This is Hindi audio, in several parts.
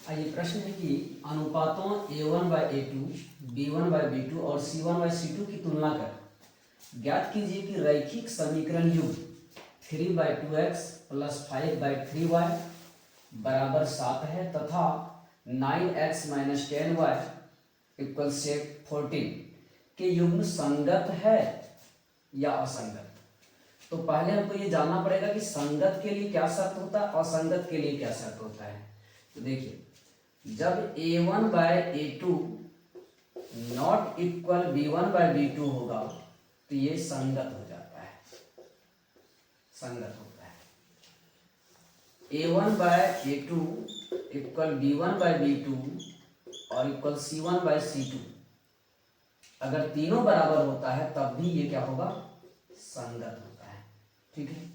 आइए प्रश्न है कि अनुपातों a1/a2, b1/b2 और c1/c2 की तुलना कर ज्ञात कीजिए कि रैखिक समीकरण युग्म 3/2x + 5/3y बराबर 7 है तथा 9x - 10y = 14 के युग्म संगत है या असंगत। तो पहले हमको ये जानना पड़ेगा कि संगत के लिए क्या शर्त होता है, असंगत के लिए क्या शर्त होता है। तो देखिए, जब a1/a2 नॉट इक्वल b1/b2 होगा तो ये संगत हो जाता है, संगत होता है। a1/a2 इक्वल b1/b2 और इक्वल c1/c2 अगर तीनों बराबर होता है तब भी ये क्या होगा, संगत होता है। ठीक है,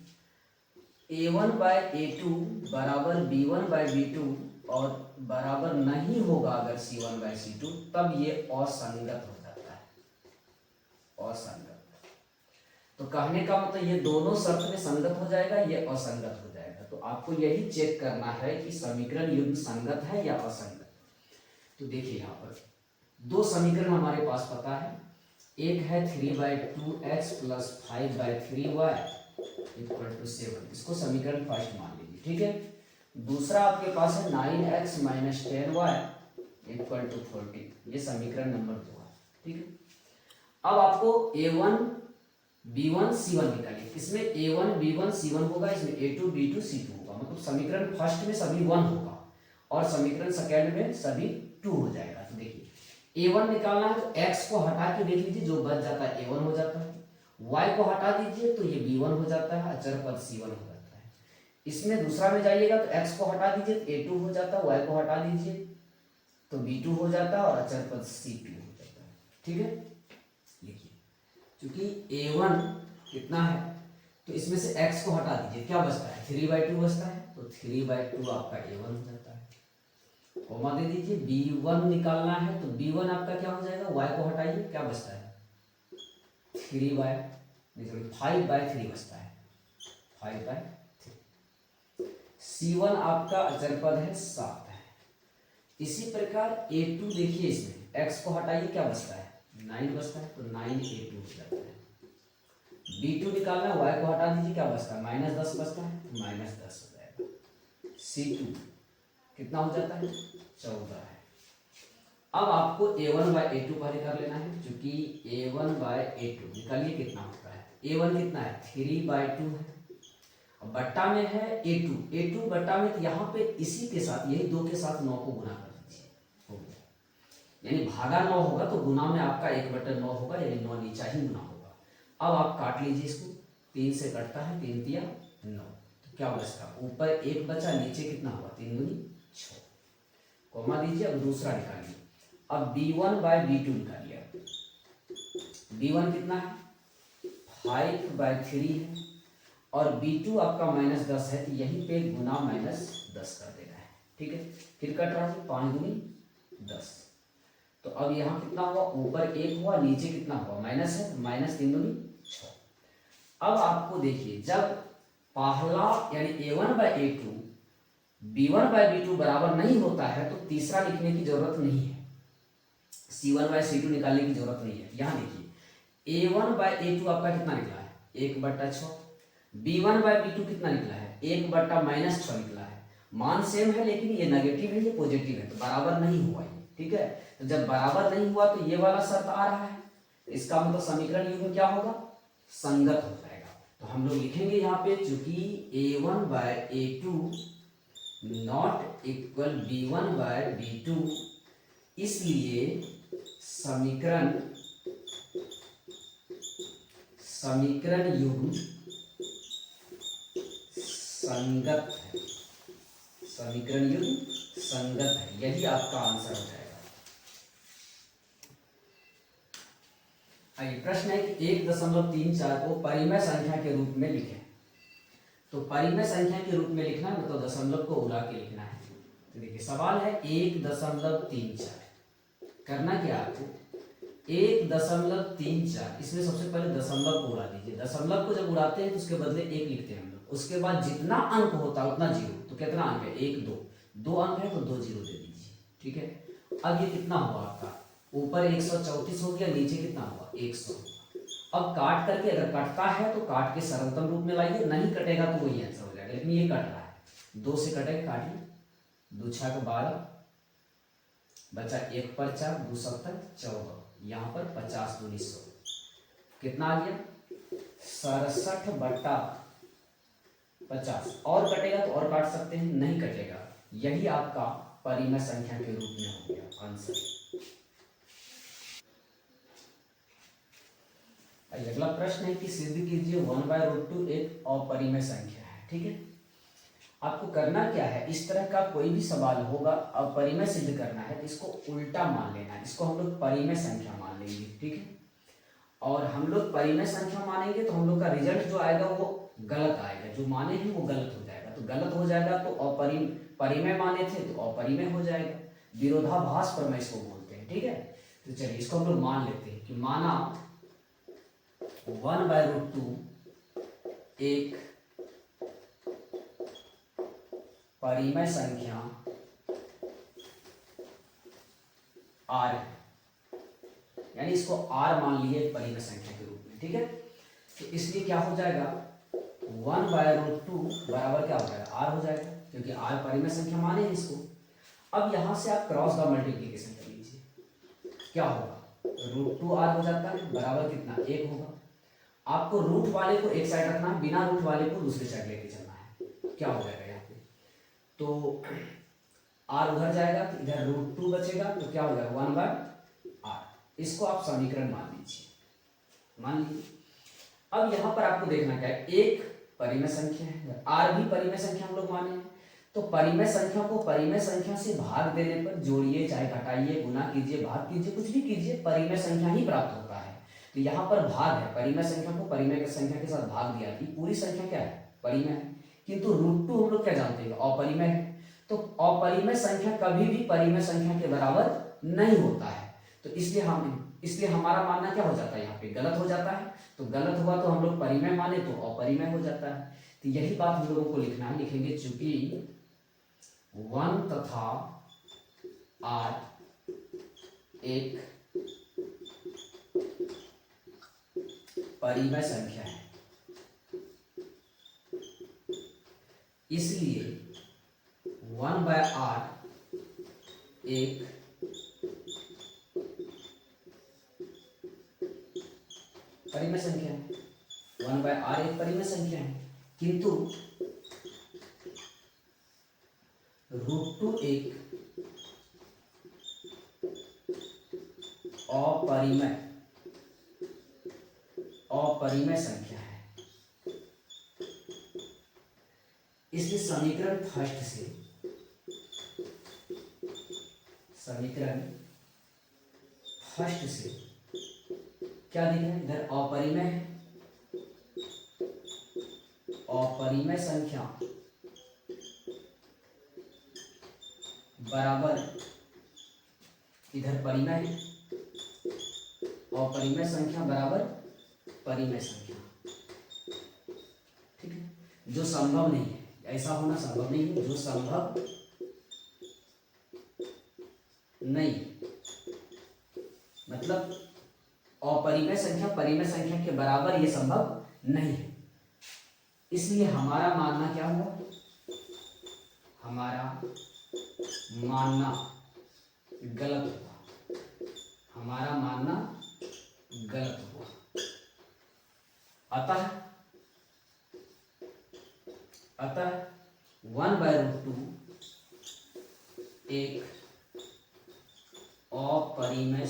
a1/a2 बराबर b1/b2 और बराबर नहीं होगा अगर c1/c2 तब ये असंगत हो जाता है, असंगत। तो कहने का मतलब ये दोनों शर्त में संगत हो जाएगा, ये असंगत हो जाएगा। तो आपको यही चेक करना है कि समीकरण युग्म संगत है या असंगत। तो देखिए यहाँ पर दो समीकरण हमारे पास पता है, एक है 3/2x + 5/3y = 7, इसको समीकरण फर्स्ट मान लीजिए। ठीक है, दूसरा आपके पास है 9x - 10y = 14, ये समीकरण नंबर 2 है। ठीक है, अब आपको a1 b1 c1 निकालिए। इसमें a1 b1 c1 होगा, इसमें a2 b2 c2 होगा। मतलब समीकरण फर्स्ट में सभी 1 होगा और समीकरण सेकेंड में सभी 2 हो जाएगा। तो देखिए a1 निकालना है तो x को हटा के देख लीजिए, जो बच जाता है a1 हो जाता है, y को हटा दीजिए तो ये b1 हो जाता है, अचर पद c1 हो जाता है। इसमें दूसरा में जाइएगा तो x को हटा दीजिए तो a2 हो जाता है, y को हटा दीजिए तो b2 हो जाता है और अचर पद c2 हो जाता है। ठीक है, लिखिए क्योंकि a1 कितना है तो इसमें से x को हटा दीजिए, क्या बचता है 3/2 बचता है, तो 3/2 आपका a1 हो जाता है। कोमा दे दीजिए, b1 निकालना है तो b1 आपका क्या हो जाएगा, y को हटाइए, क्या बचता है 5/3 बचता है, 5/3। c1 आपका अचर पद है 7 है। इसी प्रकार a2 देखिए, इसमें x को हटाइए, क्या बचता है 9 बचता है, तो 9a2 हो जाता है। b2 निकालना है, y को हटा दीजिए, क्या बचता है -10 बचता है, तो -10 हो जाएगा। c2 कितना हो जाता है 14 है। अब आपको a1/a2 पहले कर लेना है, क्योंकि a1/a2 निकालिए कितना होता है, a1 कितना है 3/2 है, और बट्टा में है a2 बट्टा में, तो यहाँ पे इसी के साथ यही 2 के साथ 9 को गुना कर दीजिए, हो गया। यानी भागा 9 होगा तो गुना में आपका 1/9 होगा, यानी 9 नीचा ही गुना होगा। अब आप काट लीजिए इसको, 3 से कटता है, 3 तिया 9, तो क्या बचता, ऊपर 1 बचा, नीचे कितना हुआ 3 दूनी 6, कोमा दीजिए। अब दूसरा निकालिए, अब b1/b2 निकालिए। b1 कितना है 5/3 है और b2 आपका -10 है, तो यहीं पे गुना -10 कर देना है। ठीक है, फिर कट रहा है 5 दूनी 10, तो अब यहाँ कितना हुआ, ऊपर 1 हुआ, नीचे कितना हुआ माइनस है, -3 दूनी 6। अब आपको देखिए, जब पहला यानी a1/a2 b1/b2 बराबर नहीं होता है तो तीसरा लिखने की जरूरत नहीं है, c1/c2 निकालने की जरूरत नहीं है। यहाँ देखिए a1/a2 आपका कितना निकला है 1/6, b1/b2 कितना निकला है 1/-6 निकला है। मान सेम है लेकिन ये नेगेटिव है, ये पॉजिटिव है, तो बराबर नहीं हुआ ये। ठीक है, तो जब बराबर नहीं हुआ तो ये वाला शर्त आ रहा है, इसका मतलब समीकरण युग्म क्या होगा, संगत हो जाएगा। तो हम लोग लिखेंगे यहाँ पे, चूंकि a1/a2 नॉट इक्वल b1/b2, इसलिए समीकरण युग्म संगत है, समीकरण युग्म संगत है, यही आपका आंसर हो जाएगा। आइए प्रश्न है कि 1.34 को परिमेय संख्या के रूप में लिखें। तो परिमेय संख्या के रूप में लिखना है, मतलब दशमलव को उड़ा के लिखना है। तो देखिए सवाल है 1.34, करना क्या आपको 1.34, इसमें सबसे पहले दशमलव को उड़ा दीजिए। दशमलव को जब उड़ाते हैं तो उसके बदले 1 लिखते हैं हम लोग, उसके बाद जितना अंक होता है उतना 0, तो कितना अंक है 1 2, 2 अंक है तो 2 जीरो दे दीजिए, ठीक है। अब ये कितना हुआ आपका, ऊपर 134 हो गया, नीचे कितना हुआ 100। अब काट करके, अगर कटता है तो काट के सरलतम रूप में लाइए, नहीं कटेगा तो वही आंसर हो जाएगा। लेकिन ये कट रहा है, 2 से कटेगा, काटिए, 2 छः 12, बचा 1 पर 4, 2 7 14, यहाँ पर 50 दूनी 100, कितना आ गया 67/50। और कटेगा तो और काट सकते हैं, नहीं कटेगा, यही आपका परिमेय संख्या के रूप में हो गया आंसर। अगला प्रश्न है कि सिद्ध कीजिए 1/√2 एक अपरिमेय संख्या है, ठीक है। आपको करना क्या है, इस तरह का कोई भी सवाल होगा, अपरिमेय सिद्ध करना है तो इसको उल्टा मान लेना है, इसको हम लोग परिमेय संख्या मान लेंगे, ठीक है। और हम लोग परिमेय संख्या मानेंगे तो हम लोग का रिजल्ट जो आएगा वो गलत आएगा, जो माने हैं वो गलत हो जाएगा। तो गलत हो जाएगा तो परिमेय माने थे तो अपरिमेय हो जाएगा, विरोधाभास प्रमेय इसको बोलते हैं, ठीक है। तो चलिए इसको हम लोग मान लेते हैं कि माना 1/√2 एक परिमेय संख्या r है, यानी इसको r मान लिए परिमेय संख्या के रूप में, ठीक है। तो इसलिए क्या हो जाएगा 1/√2 बराबर क्या हो जाएगा r हो जाएगा, क्योंकि r परिमेय संख्या माने हैं इसको। अब यहां से आप क्रॉस का मल्टीप्लीकेशन कर लीजिए, क्या होगा √2r हो जाता है, बराबर कितना 1 होगा। आपको रूट वाले को एक साइड रखना है, बिना रूट वाले को दूसरी साइड लेके चलना है, क्या हो जाएगा यहाँ पे, तो r उधर जाएगा तो इधर √2 बचेगा, तो क्या हो जाएगा 1/r। इसको आप समीकरण मान लीजिए, मान लीजिए। अब यहाँ पर आपको देखना क्या है, एक परिमेय संख्या है, r भी परिमेय संख्या हम लोग माने हैं, तो परिमेय संख्या को परिमेय संख्या से भाग देने पर, जोड़िए चाहे घटाइए, गुना कीजिए, भाग कीजिए, कुछ भी कीजिए, परिमेय संख्या ही प्राप्त होता है। तो यहाँ पर भाग है, परिमेय संख्या को परिमेय संख्या के साथ भाग दिया, कि पूरी संख्या क्या है परिमेय है, किंतु √2 हम लोग क्या जानते हैं अपरिमेय है। तो अपरिमेय संख्या कभी भी परिमेय संख्या के बराबर नहीं होता है, तो इसलिए हमारा मानना क्या हो जाता है, यहाँ पे गलत हो जाता है। तो गलत हुआ तो हम लोग परिमेय माने तो अपरिमेय हो जाता है। तो यही बात हम लोगों को लिखना है, लिखेंगे चूंकि 1 तथा r एक परिमेय संख्या है, इसलिए 1/r एक परिमेय संख्या है, 1/r एक परिमेय संख्या है, किंतु √2 एक अपरिमेय संख्या है। इसलिए समीकरण फर्स्ट से क्या दिख रहा है, इधर अपरिमेय संख्या बराबर, इधर परिमेय है, अपरिमेय संख्या बराबर परिमेय संख्या, ठीक है। जो संभव नहीं है, ऐसा होना संभव नहीं है, जो संभव नहीं, मतलब अपरिमेय संख्या परिमेय संख्या के बराबर ये संभव नहीं है। इसलिए हमारा मानना क्या हुआ, हमारा मानना गलत हुआ, हमारा मानना गलत हुआ। अतः 1/√2 एक अपरिमेय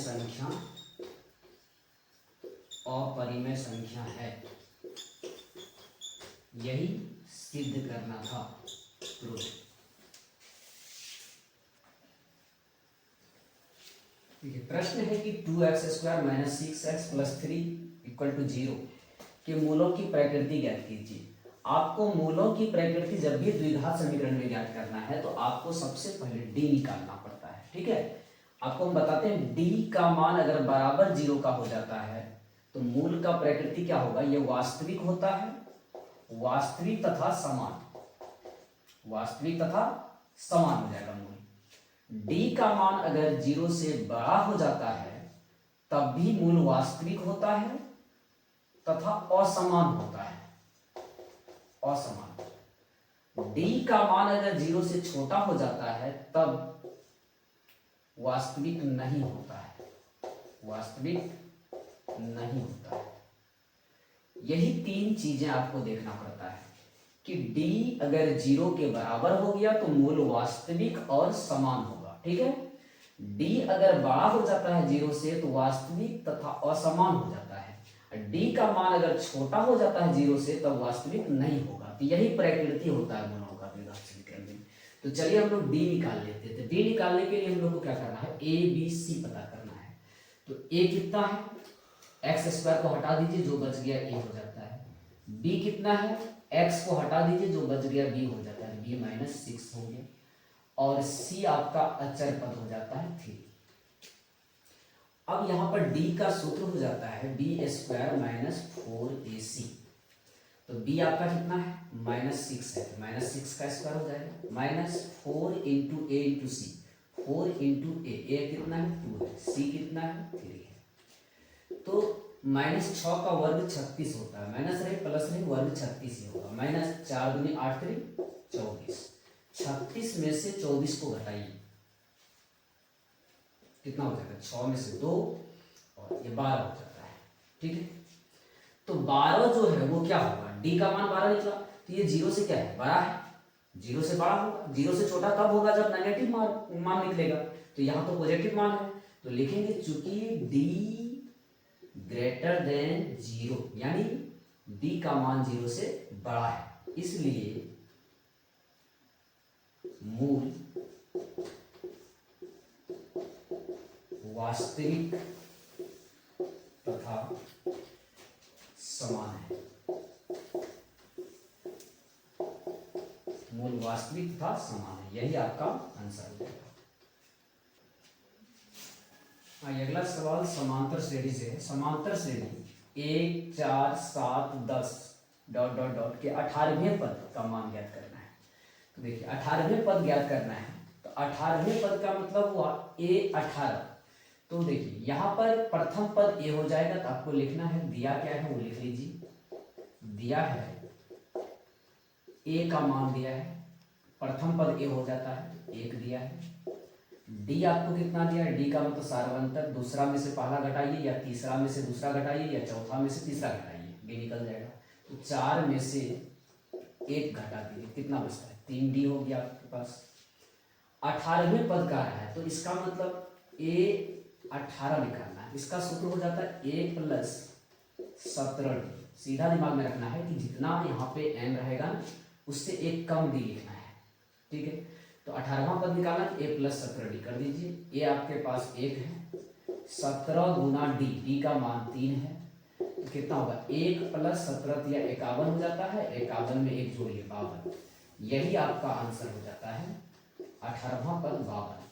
संख्या है, यही सिद्ध करना था, प्रूफ। ठीक है, प्रश्न है कि 2x² - 6x + 3 = 0 के मूलों की प्रकृति ज्ञात कीजिए। आपको मूलों की प्रकृति जब भी द्विघात समीकरण में ज्ञात करना है तो आपको सबसे पहले d निकालना पड़ता है, ठीक है। आपको हम बताते हैं d का मान अगर बराबर 0 का हो जाता है तो मूल का प्रकृति क्या होगा, यह वास्तविक होता है, वास्तविक तथा समान हो जाएगा मूल। डी का मान अगर 0 से बड़ा हो जाता है तब भी मूल वास्तविक होता है तथा असमान होता है, असमान। डी का मान अगर 0 से छोटा हो जाता है तब वास्तविक नहीं होता है, वास्तविक नहीं होता है। यही तीन चीजें आपको देखना पड़ता है कि डी अगर 0 के बराबर हो गया तो मूल वास्तविक और समान होगा, ठीक है। डी अगर बड़ा हो जाता है 0 से तो वास्तविक तथा असमान हो जाता है। डी का मान अगर छोटा हो जाता है 0 से तब वास्तविक नहीं होगा। तो यही प्रकृति होता है गुणों का द्विघात समीकरण में। तो चलिए हम लोग डी निकाल लेते हैं। तो डी निकालने के लिए हम लोग को क्या करना है, ए बी सी पता करना है। तो ए कितना है, एक्स स्क्वायर को हटा दीजिए, जो बच गया ए हो जाता है। बी कितना है, एक्स को हटा दीजिए, जो बच गया बी हो जाता है, बी माइनस 6 हो गया। और सी आपका अचर पद हो जाता है 3। अब यहां पर डी का सूत्र हो जाता है बी स्क्वायर माइनस 4ac। तो बी आपका कितना है, -6 है, तो -6 का स्क्वायर हो जाएगा, -4 इंटू ए इंटू सी, 4 इंटू ए कितना है 2 है, सी कितना है 3 है। तो -6 का वर्ग 36 होता है, माइनस रहे प्लस रहे वर्ग 36 ही होगा। -4 दूनी 8 3 24, 36 में से 24 को घटाइए, कितना हो जाएगा, 6 में से 2 और ये 12 हो जाता है, ठीक है। तो 12 जो है वो क्या होगा, डी का मान 12 निकला, तो ये 0 से क्या है, बड़ा है, 0 से बड़ा होगा। 0 से छोटा कब होगा, जब नेगेटिव मान निकलेगा। तो यहाँ तो पॉजिटिव मान है, तो लिखेंगे चूंकि डी ग्रेटर देन 0, यानी डी का मान 0 से बड़ा है, इसलिए मूल वास्तविक तथा समान है, मूल वास्तविक तथा समान है। यही आपका आंसर हो जाएगा। अगला सवाल समांतर श्रेणी से है। समांतर श्रेणी 1 4 7 10 डॉट डॉट डॉट के 18वें पद का मान ज्ञात करना है। तो देखिए 18वें पद ज्ञात करना है, तो 18वें पद का मतलब हुआ a18। तो देखिए यहाँ पर प्रथम पद ए हो जाएगा, तो आपको लिखना है, दिया क्या है वो लिख लीजिए, दिया है ए का मान दिया है, प्रथम पद ए हो जाता है, 1 दिया है। डी आपको कितना दिया है, डी का मतलब सार्वंतर, दूसरा में से पहला घटाइए या तीसरा में से दूसरा घटाइए या चौथा में से तीसरा घटाइए, डी निकल जाएगा। तो 4 में से 1 घटा दीजिए, कितना बचता है, 3d हो गया आपके पास। 18वें पद का रहा है, तो इसका मतलब a18 निकालना है। इसका सूत्र हो जाता है a + 17d। सीधा दिमाग में रखना है कि जितना यहाँ पे n रहेगा उससे एक कम d लिखना है, ठीक है। तो 18वां पद निकालना, a + 17d कर दीजिए। a आपके पास 1 है, 17 गुना d का मान 3 है, तो कितना होगा, 1 + 17 या 51 हो जाता है, 51 में 1 जोड़िए 52। यही आपका आंसर हो जाता है 18वां पद 52।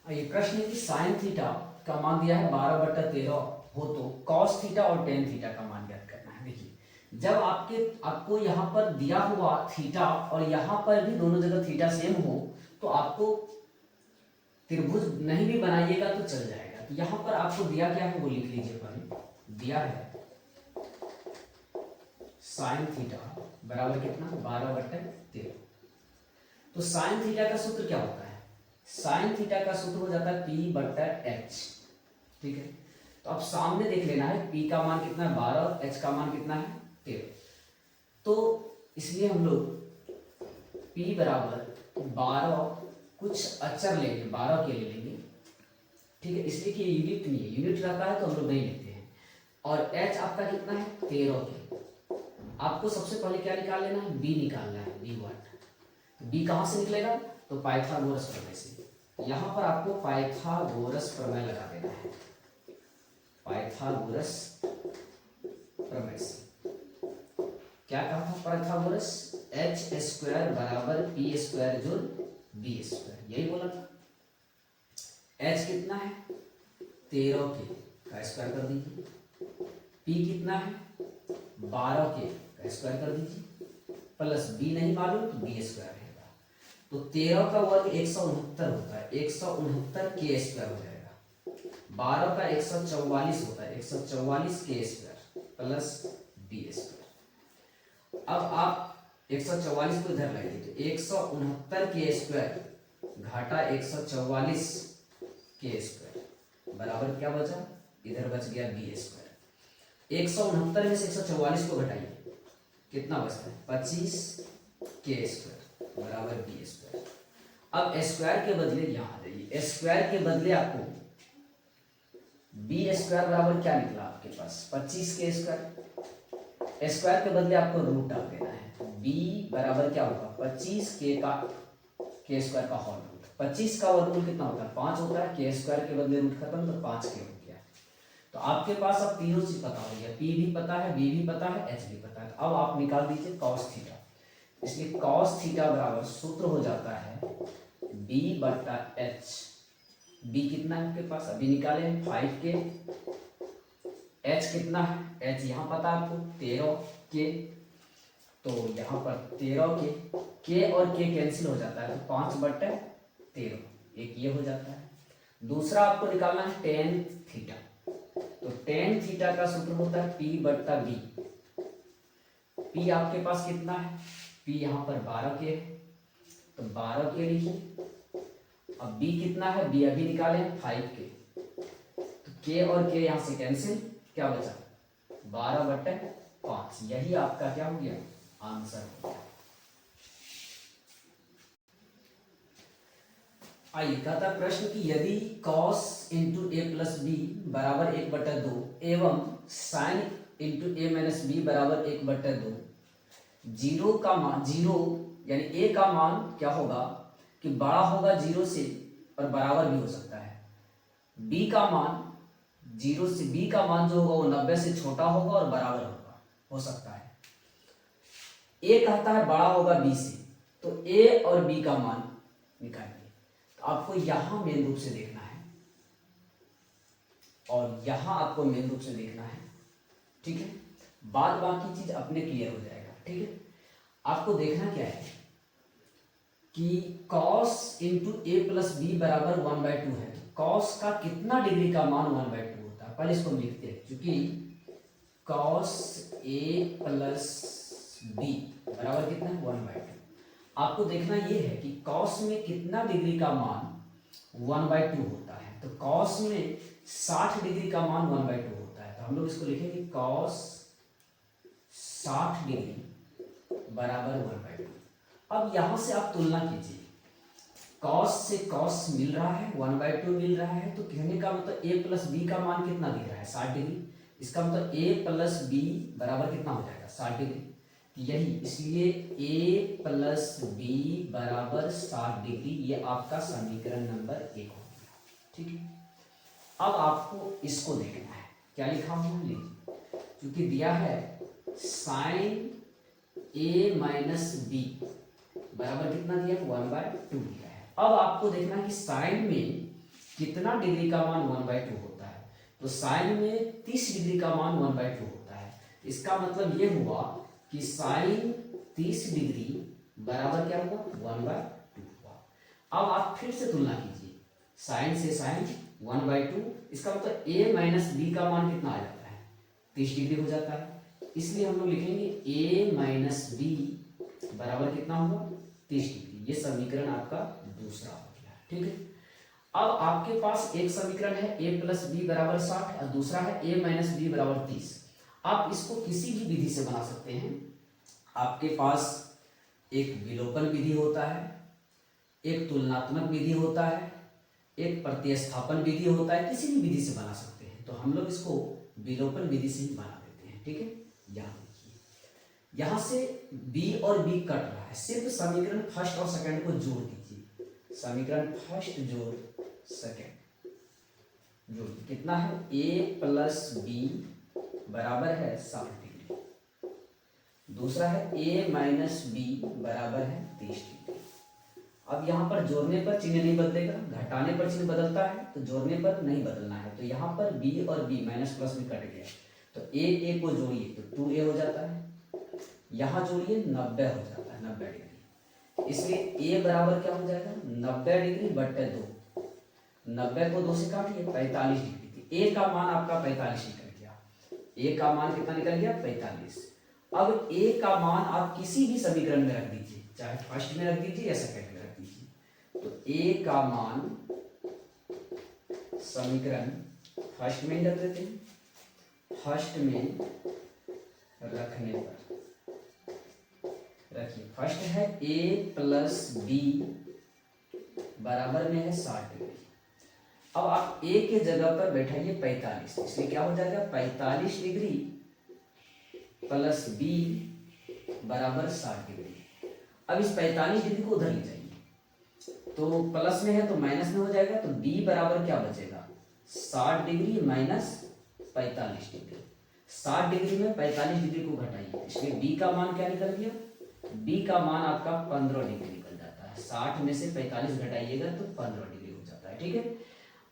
ये प्रश्न है कि साइन थीटा का मान दिया है 12/13 हो तो कॉस थीटा और टेन थीटा का मान ज्ञात करना है। देखिए जब आपको यहाँ पर दिया हुआ थीटा और यहाँ पर भी दोनों जगह थीटा सेम हो तो आपको त्रिभुज नहीं भी बनाइएगा तो चल जाएगा। तो यहाँ पर आपको दिया क्या है वो लिख लीजिए पहले। दिया है साइन थीटा बराबर कितना, 12/13। तो साइन थीटा का सूत्र क्या होता है, साइन थीटा का सूत्र हो जाता है P/H, ठीक है। तो अब सामने देख लेना है, P का मान कितना है 12 और H का मान कितना है 13। तो इसलिए हम लोग P बराबर 12 कुछ अचर लेंगे, 12 के लिए लेंगे, ठीक है। इसलिए कि यूनिट नहीं है, यूनिट रहता है तो हम लोग नहीं लेते हैं। और H आपका कितना है 13 के। आपको सबसे पहले क्या निकाल लेना है, B निकालना है, B1। B कहाँ से निकलेगा, तो पाइथागोरस प्रमेय से। यहां पर आपको पाइथागोरस प्रमेय लगा देना है, पाइथागोरस प्रमेय से। क्या कहा था पाइथागोरस, h² बराबर p² जोड़ b², यही बोला था। h कितना है 13 के का स्क्वायर कर दीजिए, p कितना है 12 के का स्क्वायर कर दीजिए, प्लस बी नहीं मालूम तो बी स्क्वायर रहेगा। तो 13 का वर्ग 169 होता है, 169 के स्क्वायर हो जाएगा। 12 का 144 होता है, 144 के स्क्वायर प्लस बी स्क्वायर। अब आप 144 को इधर लाइए तो 169 के स्क्वायर घाटा 144 के स्क्वायर बराबर क्या बचा, इधर बच गया बी स्क्वायर। 169 में से 144 को घटाइए, कितना बचता है 25 के स्क्वायर बराबर बी स्क्वायर। अब स्क्वायर के बदले यहां आ जाइए, स्क्वायर के बदले आपको बी स्क्वायर बराबर क्या निकला आपके पास 25 के स्क्वायर। स्क्वायर के बदले आपको रूट डाल देना है, बी बराबर क्या होगा 25 के स्क्वायर का होल रूट। 25 का वर्गमूल कितना होता है 5 होता है, के स्क्वायर के बदले रूट खत्म तो 5 के हो गया। तो आपके पास अब तीनों चीज पता हो गया, पी भी पता है, बी भी पता है, एच भी पता है। तो अब आप निकाल दीजिए कॉस थीटा। इसलिए कॉस थीटा बराबर सूत्र हो जाता है बी बटा एच। बी कितना है आपके पास अभी निकाले 5 के, एच कितना है, एच यहाँ पता है आपको 13 के, तो यहाँ पर 13 के और के कैंसिल हो जाता है तो 5 बटे 13, एक ये हो जाता है। दूसरा आपको निकालना है टेन थीटा, तो टेन थीटा का सूत्र होता है पी बट्टा बी। पी आपके पास कितना है, पी यहाँ पर 12 के है तो 12 के लिखिए। अब बी कितना है, बी अभी निकाले 5 के, तो के और के यहाँ से कैंसिल, क्या बचा 12 बट्टे 5। यही आपका क्या हो गया आंसर हो गया। आइए कहता प्रश्न कि यदि cos इंटू ए प्लस बी बराबर 1/2 एवं sin इंटू ए माइनस बी बराबर 1/2, जीरो का मान, जीरो यानी ए का मान क्या होगा कि बड़ा होगा जीरो से और बराबर भी हो सकता है। बी का मान जीरो से, बी का मान जो होगा वो 90 से छोटा होगा और बराबर होगा, हो सकता है। ए कहता है बड़ा होगा बी से, तो ए और बी का मान निकालिए। तो आपको यहां मेन रूप से देखना है और यहां आपको मेन रूप से देखना है, ठीक है। बाद बाकी चीज अपने क्लियर हो जाएगा, ठीक है। आपको देखना क्या है कि cos इंटू ए प्लस बी बराबर 1/2 है। cos का कितना डिग्री का मान 1/2 होता है, पहले इसको हम लिखते हैं, क्योंकि cos ए प्लस बी बराबर कितना है 1/2। आपको देखना ये है कि cos में कितना डिग्री का मान 1/2 होता है। तो cos में 60 डिग्री का मान 1/2 होता है, तो हम लोग इसको लिखेंगे cos 60 डिग्री बराबर 1/2। अब यहां से आप तुलना कीजिए, cos से cos मिल रहा है, 1/2 मिल रहा है, तो कहने का मतलब a प्लस बी का मान कितना दिख रहा है 60 डिग्री। इसका मतलब a प्लस बी बराबर कितना हो जाएगा 60 डिग्री, यही इसलिए a प्लस बी बराबर 60 डिग्री, ये आपका समीकरण नंबर 1 हो गया, ठीक है। अब आपको इसको देखना है, क्या लिखा हुआ है लीजिए, क्योंकि दिया है साइन a माइनस बी बराबर कितना दिया 1/2 दिया है। अब आपको देखना है कि साइन में कितना डिग्री का मान 1/2 होता है। तो साइन में 30 डिग्री का मान 1/2 होता है। इसका मतलब ये हुआ कि साइन 30 डिग्री बराबर क्या हुआ 1/2 हुआ। अब आप फिर से तुलना कीजिए, साइन से साइन 1/2, इसका मतलब a माइनस बी का मान कितना आ जाता है 30 डिग्री हो जाता है। इसलिए हम लोग लिखेंगे a माइनस बी बराबर कितना हुआ 30 डिग्री। ये समीकरण आपका दूसरा हो गया, ठीक है। अब आपके पास एक समीकरण है a प्लस बी बराबर 60 और दूसरा है a माइनस बी बराबर 30। आप इसको किसी भी विधि से बना सकते हैं। आपके पास एक विलोपन विधि होता है, एक तुलनात्मक विधि होता है, एक प्रतिस्थापन विधि होता है, किसी भी विधि से बना सकते हैं। तो हम लोग इसको विलोपन विधि से ही बना देते हैं, ठीक है। यहां से b और b कट रहा है, सिर्फ समीकरण फर्स्ट और सेकंड को जोड़ दीजिए। समीकरण फर्स्ट जोड़ सेकंड जोड़ कितना है a प्लस बी बराबर है 60 डिग्री, दूसरा है a माइनस बी बराबर है 30 डिग्री। अब यहाँ पर जोड़ने पर चिन्ह नहीं बदलेगा, घटाने पर चिन्ह बदलता है, तो जोड़ने पर नहीं बदलना है। तो यहाँ पर b और b माइनस प्लस में कट गया, तो a को जोड़िए तो 2a हो जाता है, यहाँ जोड़िए 90 हो जाता है, 90 डिग्री। इसलिए ए बराबर क्या हो जाएगा, 90 डिग्री बटे 2। 90 को 2 से काटिए, 45 डिग्री थी। ए का मान आपका 45 निकल गया। ए का मान कितना निकल गया, 45। अब ए का मान आप किसी भी समीकरण में रख दीजिए, चाहे फर्स्ट में रख दीजिए या सेकंड में रख दीजिए। तो ए का मान समीकरण फर्स्ट में ही रख देते हैं। फर्स्ट में रखने पर रखिए, फर्स्ट है a प्लस बी बराबर में है 60 डिग्री। अब आप a के जगह पर बैठाइए 45, इसलिए क्या हो जाएगा 45 डिग्री प्लस b बराबर 60 डिग्री। अब इस 45 डिग्री को उधर ले जाइए, तो प्लस में है तो माइनस में हो जाएगा, तो b बराबर क्या बचेगा 60 डिग्री माइनस 45 डिग्री। 60 डिग्री में 45 डिग्री को घटाइए, इसलिए b का मान क्या निकल गया, b का मान आपका 15 डिग्री निकल जाता है। 60 में से 45 घटाइएगा तो 15 डिग्री हो जाता है, ठीक है।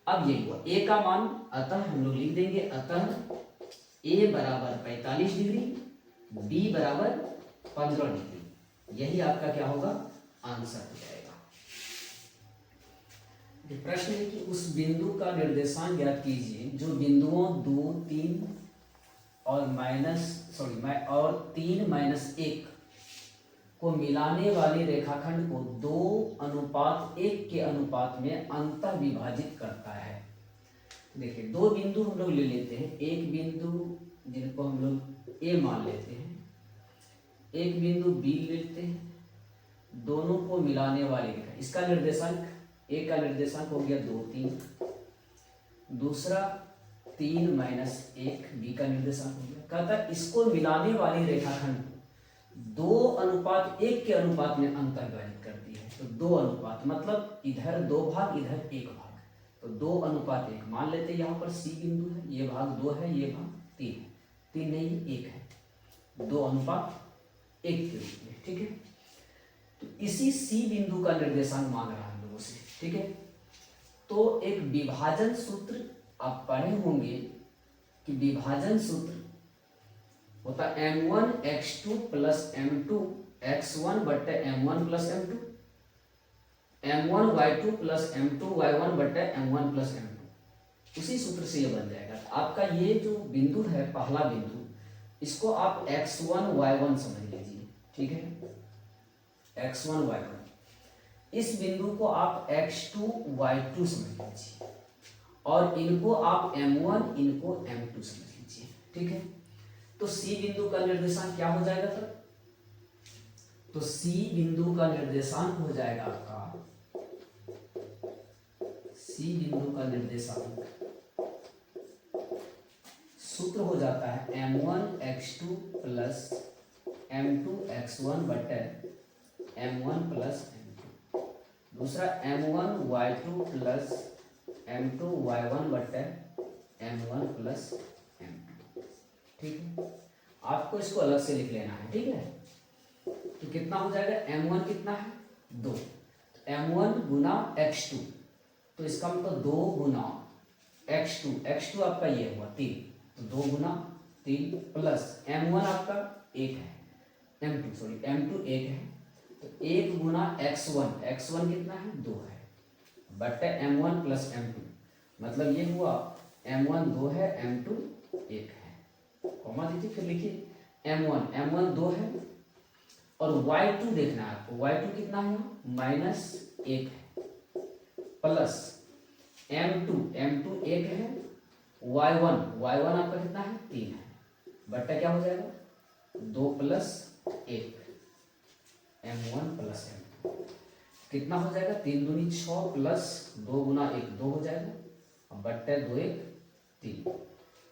अब यही हुआ a का मान, अतः हम लोग लिख देंगे, अतः a बराबर 45 डिग्री, b बराबर 15 डिग्री। यही आपका क्या होगा, आंसर हो जाएगा। प्रश्न है कि उस बिंदु का निर्देशांक ज्ञात कीजिए जो बिंदुओं 2, 3 और और 3-1 को मिलाने वाली रेखाखंड को 2:1 के अनुपात में अंतः विभाजित करता है। देखिए, दो बिंदु हम लोग ले लेते हैं। एक बिंदु जिनको हम लोग ए मान लेते हैं, एक बिंदु बी लेते हैं, दोनों को मिलाने वाली रेखा। इसका निर्देशांक, ए का निर्देशांक हो गया 2, 3, दूसरा 3-1, बी का निर्देशांक हो गया। कहता है इसको मिलाने वाली रेखाखंड 2:1 के अनुपात में अंतर विभाजित करती है। तो 2 मतलब इधर 2 भाग, इधर 1 भाग, तो 2:1 मान लेते हैं। यहाँ पर सी बिंदु है, ये भाग 2 है, ये भाग 3 है, 3 नहीं 1 है, 2:1 के रूप में, ठीक है। तो इसी सी बिंदु का निर्देशांक मांग रहा है हम लोगों से, ठीक है। तो एक विभाजन सूत्र आप पढ़े होंगे कि विभाजन सूत्र होता m1x2 प्लस m2 x1 बट्टे m1 plus m2, m1y2 plus m2 y1 बट्टे m1 प्लस m2। उसी सूत्र से ये बन जाएगा। आपका ये जो बिंदु है, पहला बिंदु, इसको आप x1 y1 समझ लीजिए, ठीक है, x1 y1। इस बिंदु को आप x2 y2 समझ लीजिए, और इनको आप m1, इनको m2 समझ लीजिए, ठीक है। तो सी बिंदु का निर्देशांक क्या हो जाएगा तब, तो सी बिंदु का निर्देशांक हो जाएगा आपका, सी बिंदु का निर्देशांक सूत्र हो जाता है m1x2 प्लस m2x1 बटे m1 प्लस m2, दूसरा m1y2 प्लस m2y1 बटे m1 प्लस m2, ठीक है। आपको इसको अलग से लिख लेना है, ठीक है। तो कितना हो जाएगा, m1 कितना है 2, m1 गुना x2, तो इसका मतलब 2 गुना x2, x2 आपका ये हुआ 3, तो 2 गुना 3 प्लस m1 आपका 1 है, m2 1 है, तो 1 गुना x1, x1 कितना है 2 है, बटे m1 प्लस m2, मतलब ये हुआ m1 2 है, m2 1 है, कॉमा दीजिए, फिर लिखिए m1 2 है, और y2 देखना है आपको, y2 कितना है -1 है, प्लस m2 1 है, y1 आपका कितना है 3 है, बट्टा क्या हो जाएगा 2 प्लस 1, m1 प्लस m2 कितना हो जाएगा, 3 दूनी 6 प्लस 2 गुना 1 2 हो जाएगा, अब बट्टे 2 1 3,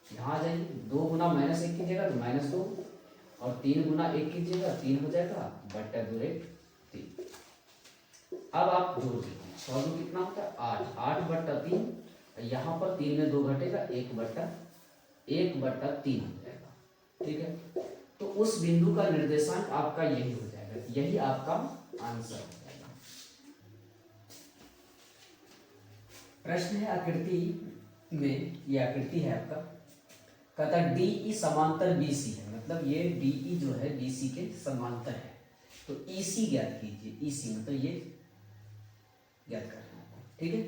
यहाँ आ जाइए, 2 गुना -1 कीजिएगा तो -2, और 3 गुना 1 कीजिएगा 3 हो जाएगा, बट्टे 2 1 3। अब आप जोड़ दीजिए, 6 2 कितना होता है 8, 8 बट्टा 3, यहाँ पर 3 में 2 घटेगा, 1 बट्टा 3 हो जाएगा, ठीक है। तो उस बिंदु का निर्देशांक आपका यही हो जाएगा, यही आपका आंसर हो जाएगा। प्रश्न है आकृति में, यह आकृति है आपका, कहता है DE समांतर BC है, मतलब ये DE जो है BC के समांतर है। तो EC ज्ञात कीजिए, EC मतलब ये ज्ञात करना है, ठीक है।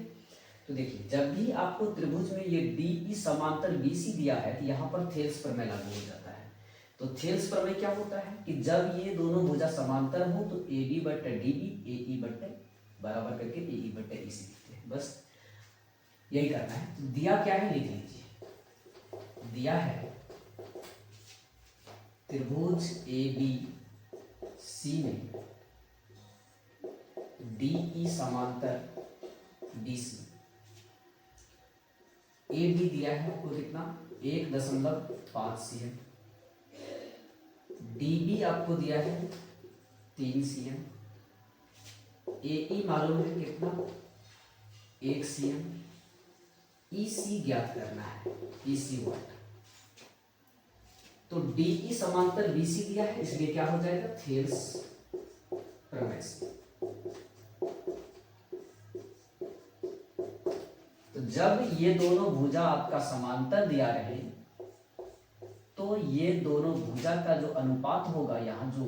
तो देखिए जब भी आपको त्रिभुज में ये DE समांतर BC दिया है तो यहाँ पर थेल्स प्रमेय लागू हो जाता है। तो थेल्स प्रमेय क्या होता है कि जब ये दोनों भुजा समांतर हो तो AB बटे DB AE बटे बराबर करके AE बटे EC लिखते हैं, बस यही करना है। तो दिया क्या है लिख लीजिए, दिया है त्रिभुज ABC में DE समांतर BC, AB दिया है आपको कितना 1.5 cm, DB आपको दिया है 3 cm, AE मालूम है कितना 1 cm, EC ज्ञात करना है, EC वाट। तो DE समांतर BC दिया है इसलिए क्या हो जाएगा थेल्स प्रमेय से। तो जब ये दोनों भुजा आपका समांतर दिया रहे तो ये दोनों भुजा का जो अनुपात होगा, यहाँ जो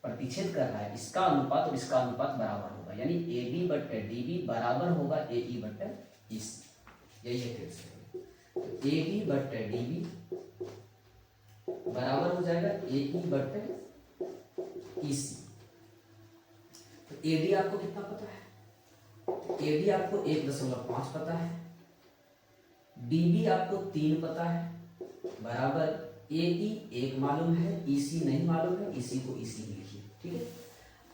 प्रतिच्छेद कर रहा है इसका अनुपात और इसका अनुपात बराबर होगा, यानी AB बटे DB बराबर होगा AE बटे EC, यही है थेल्स प्रमेय। तो AB बटे DB बराबर हो जाएगा AE बटे EC। तो AD आपको कितना पता है, AD आपको 1.5 पता है, DB आपको 3 पता है, बराबर AE 1 मालूम है, EC नहीं मालूम है, EC को EC ही लिखिए, ठीक है।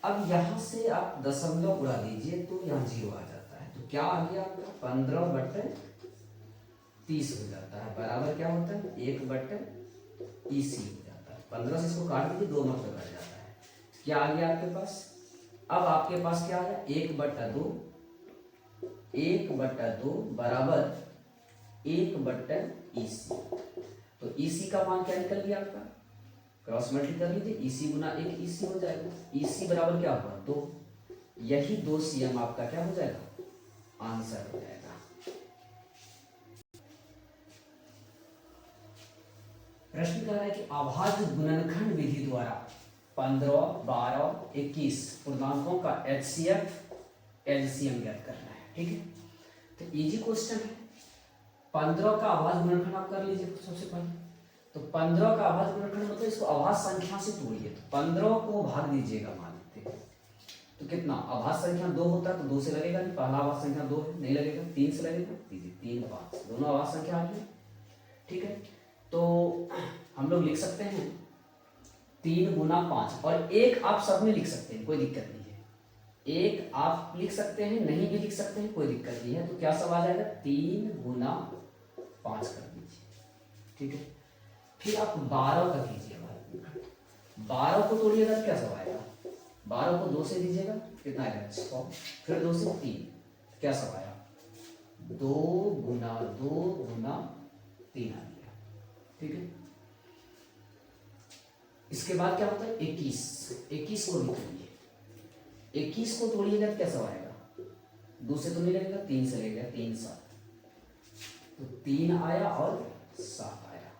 अब यहां से आप दशमलव उड़ा दीजिए तो यहाँ 0 आ जाता है, तो क्या आ गया आपका 15/30 हो जाता है, बराबर क्या होता है 1/EC हो जाता है। 15 से इसको काट दीजिए, 2 मतलब कट जाता है, क्या आ गया आपके पास। अब आपके पास क्या आया 1/2 बराबर 1/EC। तो EC का मान क्या निकल गया आपका, क्रॉस मल्टीप्लाई कर लीजिए, EC गुना 1 EC हो जाएगा, EC बराबर क्या होगा 2, यही 2 cm आपका क्या हो जाएगा आंसर हो जाएगा। प्रश्न कह रहा है कि अभाज्य गुणनखंड विधि द्वारा 15, 12, 21 पूर्णांकों का HCF LCM ज्ञात करना है, ठीक है। तो इजी क्वेश्चन है। 15 का अभाज्य गुणनखंड आप कर लीजिए सबसे पहले। तो 15 का अभाज्य गुणनखंड मतलब इसको अभाज्य संख्या से तोड़िए, तो 15 को भाग दीजिएगा मान लेते हैं तो कितना, अभाज्य संख्या 2 होता है तो 2 से लगेगा नहीं, पहला अभाज्य संख्या 2 है नहीं लगेगा, 3 से लगेगा, 3 5 दोनों अभाज्य संख्या आ गई, ठीक है। तो हम लोग लिख सकते हैं 3 गुना 5, और 1 आप सब में लिख सकते हैं, कोई दिक्कत नहीं है, 1 आप लिख सकते हैं, नहीं भी लिख सकते हैं, कोई दिक्कत नहीं है। तो क्या सब आ जाएगा 3 गुना 5 कर दीजिए, ठीक है। फिर आप 12 का कीजिएगा, 12 को तोड़िएगा तो क्या सब आएगा, 12 को 2 से दीजिएगा कितना आएगा 6, फिर 2 से 3 क्या सब आया 2 गुना 3 आ गया, ठीक है। इसके बाद क्या होता है 21 को भी तोड़िए, 21 को तोड़िएगा तो क्या सब आएगा, 2 से तो नहीं लगेगा, 3 से लगेगा, 3 7, तो 3 आया और 7 आया।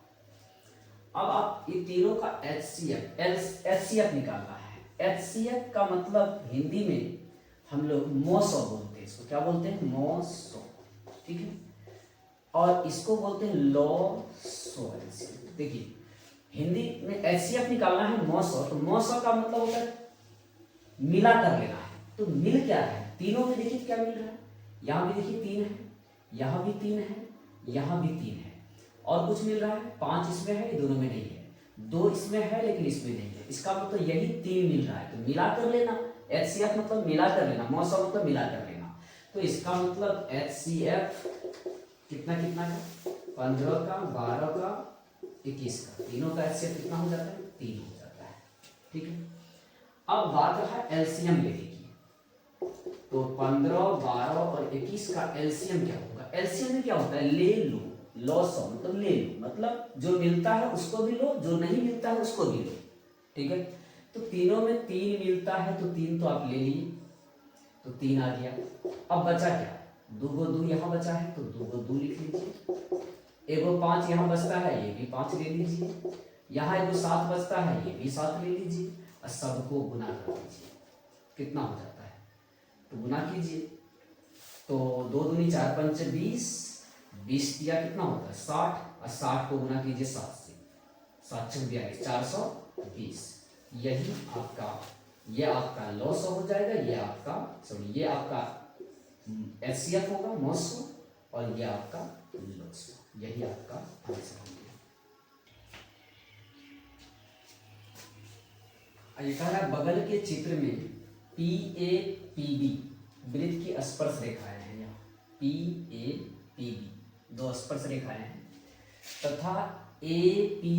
अब आप ये तीनों का HCF निकालना है। HCF का मतलब हिंदी में हम लोग मौसौ बोलते हैं, इसको क्या बोलते हैं मौसौ, ठीक है। और इसको बोलते हैं लॉसो। देखिए हिंदी में HCF निकालना है मौसौ, तो मौसौ का मतलब होता है मिला कर लेना है। तो मिल क्या है, तीनों में देखिए क्या मिल रहा है, यहाँ भी देखिए 3 है, यहाँ भी 3 है, यहाँ भी 3 है, और कुछ मिल रहा है 5 इसमें है, ये दोनों में नहीं है, 2 इसमें है लेकिन इसमें नहीं है, इसका मतलब यही 3 मिल रहा है। तो मिला कर लेना, HCF मतलब मिला कर लेना, मौसम मतलब मिला कर लेना। तो इसका मतलब HCF कितना कितना का 15 का 12 का 21 का, तीनों का HCF कितना हो जाता है 3 हो जाता है, ठीक है। अब बात रहा LCM लेने की, तो 15, 12 और 21 का LCM क्या होगा। LCM में क्या होता है ले लो, लॉस मतलब ले लो, मतलब जो मिलता है उसको भी लो, जो नहीं मिलता है उसको भी लो, ठीक है। तो तीनों में 3 मिलता है तो 3 तो आप ले लिए, तो 3 आ गया। अब बचा क्या, 2 को 2 यहाँ बचा है तो 2 को 2 लिख लीजिए, एगो 5 यहाँ बचता है, ये भी 5 ले लीजिए। यहाँ एगो 7 बचता है, ये भी 7 ले लीजिए और सबको गुना कर दीजिए। कितना हो जाता है तो गुना कीजिए। तो 2 दूनी 4 पंचे 20, 20 दिया कितना होता है 60 और 60 को गुना कीजिए 7 से, 7 छक 42, 420। यही आपका, ये आपका लॉस हो जाएगा, ये आपका सॉरी ये आपका एचसीएफ होगा 900 और ये आपका लॉस। यही आपका आंसर होगा। ये कह रहा है बगल के चित्र में पी ए पी बी वृत्त की स्पर्श रेखाएं हैं। यहाँ पी ए पी बी 2 स्पर्श रेखाएं हैं तथा ए पी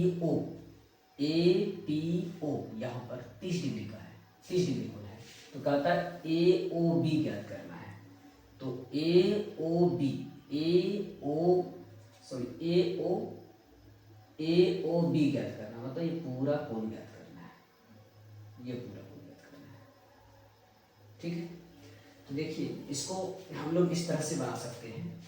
ओ यहाँ पर 30 डिग्री का है, 30 डिग्री कोण है। तो कहता है ए ओ बी ज्ञात करना है। तो ए ओ बी ज्ञात करना मतलब ये पूरा कोण ज्ञात करना है, ये पूरा कोण ज्ञात करना है। ठीक है, तो देखिए इसको हम लोग इस तरह से बना सकते हैं।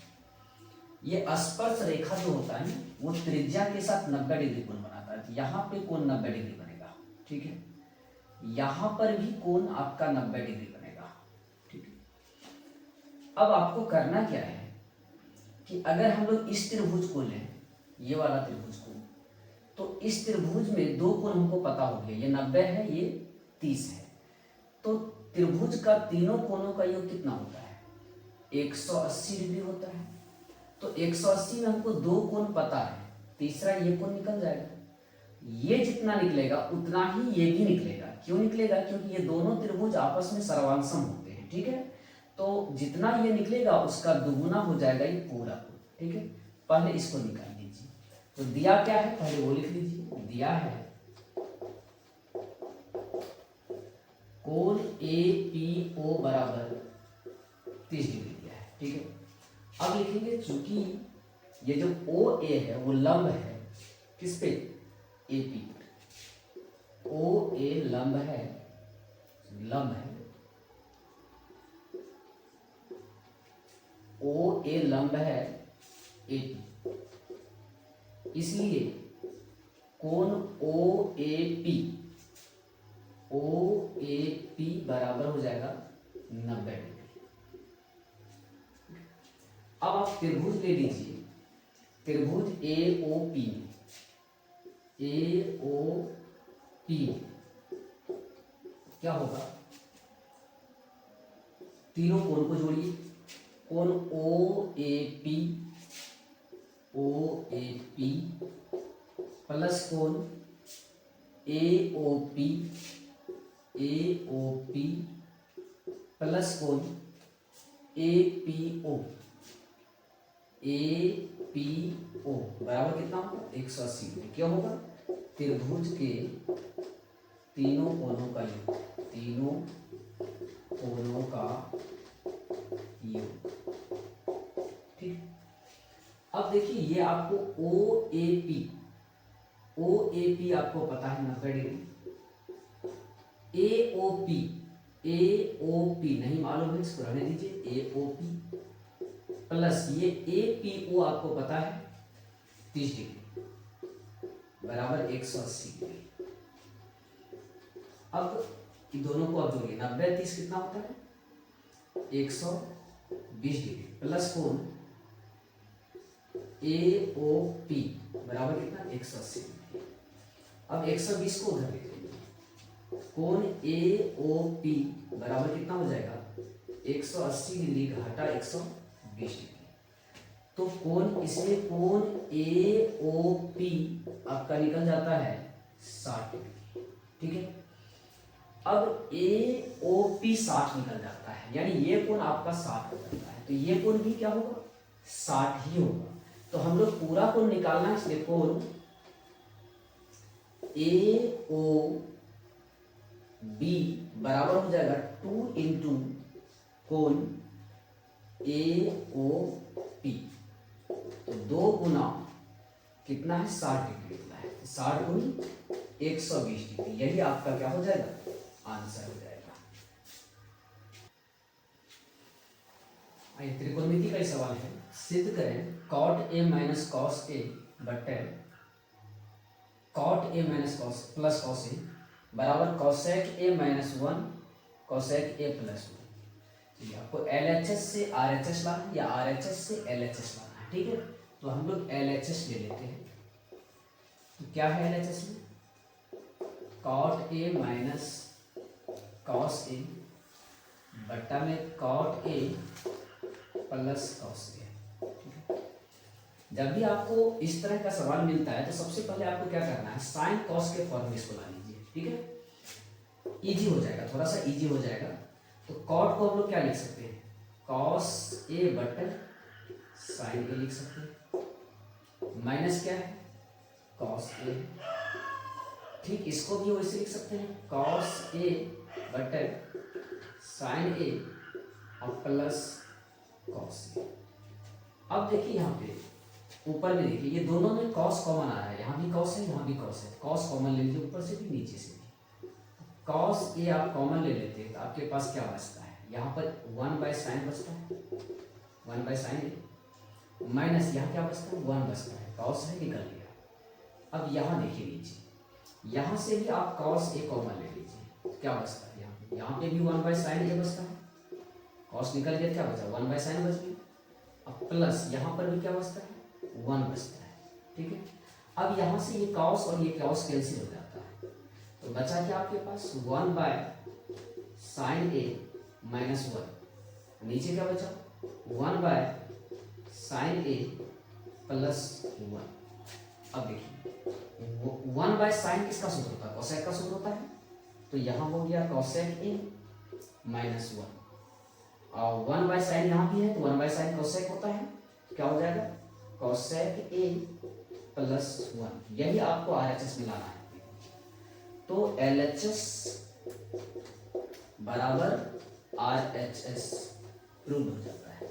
ये स्पर्श रेखा जो होता है वो त्रिज्या के साथ 90 डिग्री कोण बनाता है। यहाँ पे कोण 90 डिग्री बनेगा। ठीक है, यहाँ पर भी कोण आपका 90 डिग्री बनेगा। ठीक है, अब आपको करना क्या है कि अगर हम लोग इस त्रिभुज को लें, ये वाला त्रिभुज को, तो इस त्रिभुज में 2 कोण हमको पता हो गया, ये 90 है, ये 30 है। तो त्रिभुज का तीनों कोणों का योग कितना होता है 180 डिग्री होता है। तो 180 में हमको 2 कोण पता है, तीसरा ये कोण निकल जाएगा। ये जितना निकलेगा उतना ही ये भी निकलेगा। क्यों निकलेगा? क्योंकि ये दोनों त्रिभुज आपस में सर्वांसम होते हैं। ठीक है, तो जितना ये निकलेगा उसका दुगुना हो जाएगा ये पूरा कोण। ठीक है, पहले इसको निकाल लीजिए। तो दिया क्या है पहले वो लिख लीजिए। दिया है कोण ए पी ओ बराबर 30 डिग्री दिया है। ठीक है, अब लिखेंगे चूंकि ये जो ओ ए है वो लंब है किस पे, ए पी पर। ओ ए लंब है, ओ ए लंब है ए पी, इसलिए कोण ओ ए पी बराबर हो जाएगा 90 डिग्री। अब आप त्रिभुज ले लीजिए, त्रिभुज ए ओ पी क्या होगा, तीनों कोण को जोड़िए। कोण ओ ए पी प्लस कोण ए ओ पी प्लस कोण ए पी ओ बराबर कितना होगा 180 डिग्री। क्या होगा, त्रिभुज के तीनों कोणों का योग, तीनों कोणों का योग। ठीक, अब देखिए ये आपको ओ ए पी आपको पता है 90 डिग्री। ए ओ पी नहीं मालूम है, इसको रहने दीजिए। ए ओ पी प्लस ये ए पी ओ आपको पता है 30 डिग्री बराबर 180 डिग्री। अब इन दोनों को आप जोड़िए, 90 30 कितना होता है 120 डिग्री प्लस कोण ए ओ पी बराबर कितना 180 डिग्री। अब 120 को उधर लिख लीजिए। कोण ए ओ पी बराबर कितना हो जाएगा 180 डिग्री घाटा 120 डिग्री। तो कोण इसमें कोण ए ओ पी आपका निकल जाता है 60 डिग्री। ठीक है, अब ए ओ पी 60 निकल जाता है, यानी ये कोण आपका 60 हो जाता है। तो ये कोण भी क्या होगा 60 ही होगा। तो हम लोग पूरा कोण निकालना है, इसलिए कोण ए ओ बी बराबर हो जाएगा 2 इंटू कोण ए ओ पी। तो 2 गुना कितना है 60 डिग्री होता है, 60 गुनी 120 डिग्री। यही आपका क्या हो जाएगा आंसर हो जाएगा। आइए त्रिकोणमिति का सवाल है। सिद्ध करें cot A minus cos A बटे cot A minus cos plus cos A बराबर cosec A minus one cosec A plus one. आपको LHS से RHS लाना है या RHS से LHS लाना है, ठीक है। तो हम लोग LHS ले लेते हैं। तो क्या है LHS में, कॉट ए माइनस कॉस ए बट्टा में कॉट ए प्लस कॉस ए। जब भी आपको इस तरह का सवाल मिलता है तो सबसे पहले आपको क्या करना है, साइन कॉस के फॉर्म में इसको ला लीजिए, ठीक है। इजी हो जाएगा, थोड़ा सा इजी हो जाएगा। तो कॉट को हम लोग क्या लिख सकते हैं, कॉस ए बटे साइन ए लिख सकते हैं, माइनस क्या है कॉस ए, ठीक। इसको भी वैसे लिख सकते हैं कॉस ए बटे साइन ए और प्लस कॉस ए। अब देखिए यहाँ पे ऊपर में देखिए ये दोनों में कॉस कॉमन आ रहा है, यहाँ भी कॉस है यहाँ भी कॉस है, कॉस कॉमन ले लीजिए ऊपर से भी नीचे से भी। कॉस ए आप कॉमन ले लेते हैं तो आपके पास क्या बचता है, यहाँ पर 1/sin बचता है, 1/sin ए माइनस यहाँ क्या बचता है 1 बचता है, कॉस है निकल गया। अब यहाँ देखिए नीचे, यहाँ से भी आप कॉस ए कॉमन ले लीजिए तो क्या बचता है, यहाँ पे भी 1/sin ए बचता है, कॉस निकल गया क्या बचा 1/sin बच गया। अब प्लस यहाँ पर भी क्या बचता है 1 बचता है, ठीक है। अब यहाँ से ये कॉस और ये कॉस कैंसिल हो जाता है तो बचा क्या आपके पास 1/sin ए माइनस 1, नीचे क्या बचा 1/sin ए प्लस 1। अब देखिए 1/sin किसका सूत्र होता है, कोसेक का सूत्र होता है। तो यहाँ हो गया कोसेक ए माइनस 1 और 1/sin यहाँ भी है तो 1/sin कोसेक होता है, क्या हो जाएगा कोसेक ए प्लस 1। यही आपको RHS में लाना है। तो LHS बराबर RHS प्रूव हो जाता है।